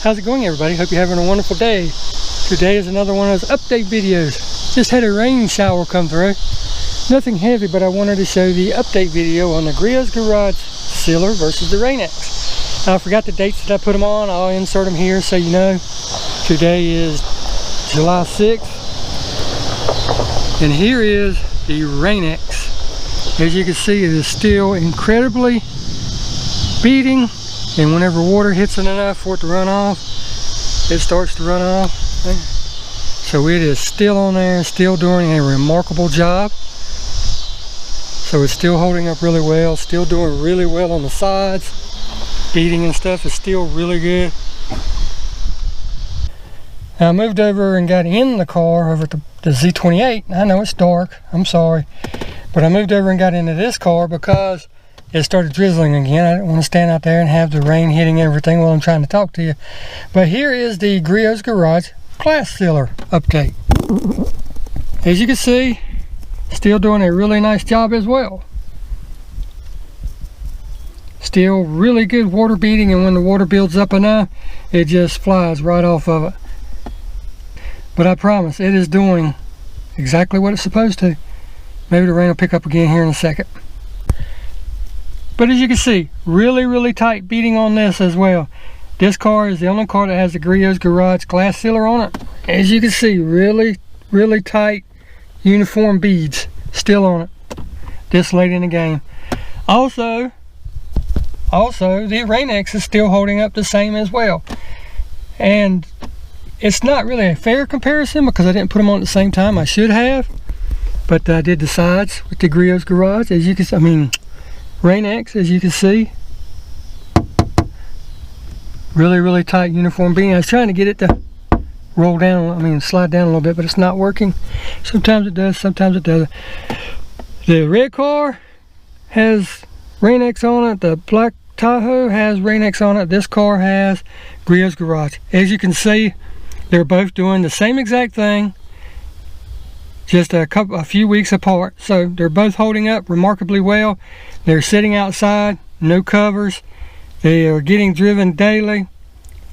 How's it going, everybody? Hope you're having a wonderful day. Today is another one of those update videos. Just had a rain shower come through. Nothing heavy, but I wanted to show the update video on the Griot's Garage Sealer versus the Rain-X. I forgot the dates that I put them on. I'll insert them here so you know. Today is July 6th. And here is the Rain-X. As you can see, it is still incredibly beating. And whenever water hits it enough for it to run off, it starts to run off. So it is still on there, still doing a remarkable job. So it's still holding up really well, still doing really well on the sides. Beating and stuff is still really good. Now I moved over and got in the car over at the Z28. I know it's dark, I'm sorry. But I moved over and got into this car because it started drizzling again. I didn't want to stand out there and have the rain hitting everything while I'm trying to talk to you. But here is the Griot's Garage Glass Sealer update. As you can see, still doing a really nice job as well. Still really good water beating, and when the water builds up enough, it just flies right off of it. But I promise, it is doing exactly what it's supposed to. Maybe the rain will pick up again here in a second. But as you can see, really tight beating on this as well. This car is the only car that has the Griot's Garage Glass Sealer on it. As you can see, really tight uniform beads still on it this late in the game. Also the Rain-X is still holding up the same as well. And it's not really a fair comparison because I didn't put them on at the same time. I should have, but I did the sides with the Griot's Garage. As you can, Rain-X, as you can see, really tight uniform beating. I was trying to get it to roll down, slide down a little bit, but it's not working. Sometimes it does, sometimes it doesn't. The red car has Rain-X on it. The black Tahoe has Rain-X on it. This car has Griot's Garage. As you can see, they're both doing the same exact thing, just a few weeks apart. So they're both holding up remarkably well. They're sitting outside, no covers. They are getting driven daily,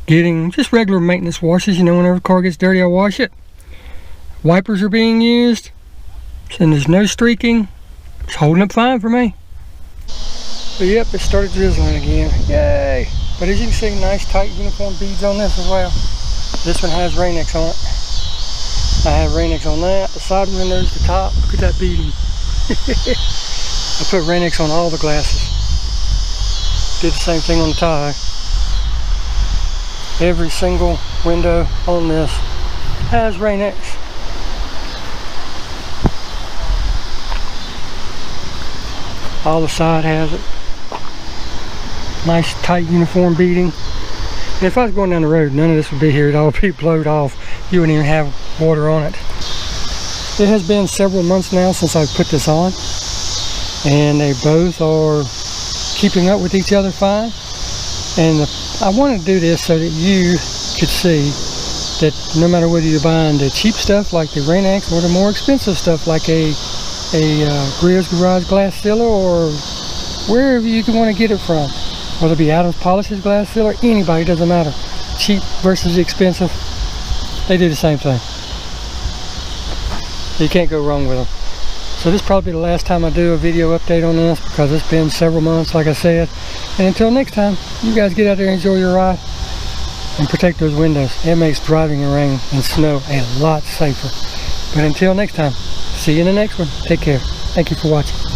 getting just regular maintenance washes. Whenever the car gets dirty, I wash it. Wipers are being used, and there's no streaking. It's holding up fine for me. But yep, it started drizzling again. Yay! But as you can see, nice tight uniform beads on this as well. This one has Rain-X on it. I have Rain-X on that, the side windows, the top. Look at that beading. I put Rain-X on all the glasses. Did the same thing on the Tahoe. Every single window on this has Rain-X. All the side has it. Nice tight uniform beating. And if I was going down the road, none of this would be here. It'd all be blowed off. You wouldn't even have water on it. It has been several months now since I've put this on, and they both are keeping up with each other fine. And I wanted to do this so that you could see that no matter whether you're buying the cheap stuff like the Rain-X or the more expensive stuff like a Griot's Garage Glass Sealer, or wherever you can want to get it from, whether it be Adams Polish's Glass Sealer, anybody, doesn't matter. Cheap versus expensive, they do the same thing. You can't go wrong with them. So this is probably the last time I do a video update on this because it's been several months, like I said. And until next time, you guys get out there and enjoy your ride and protect those windows. It makes driving in rain and snow a lot safer. But until next time, see you in the next one. Take care. Thank you for watching.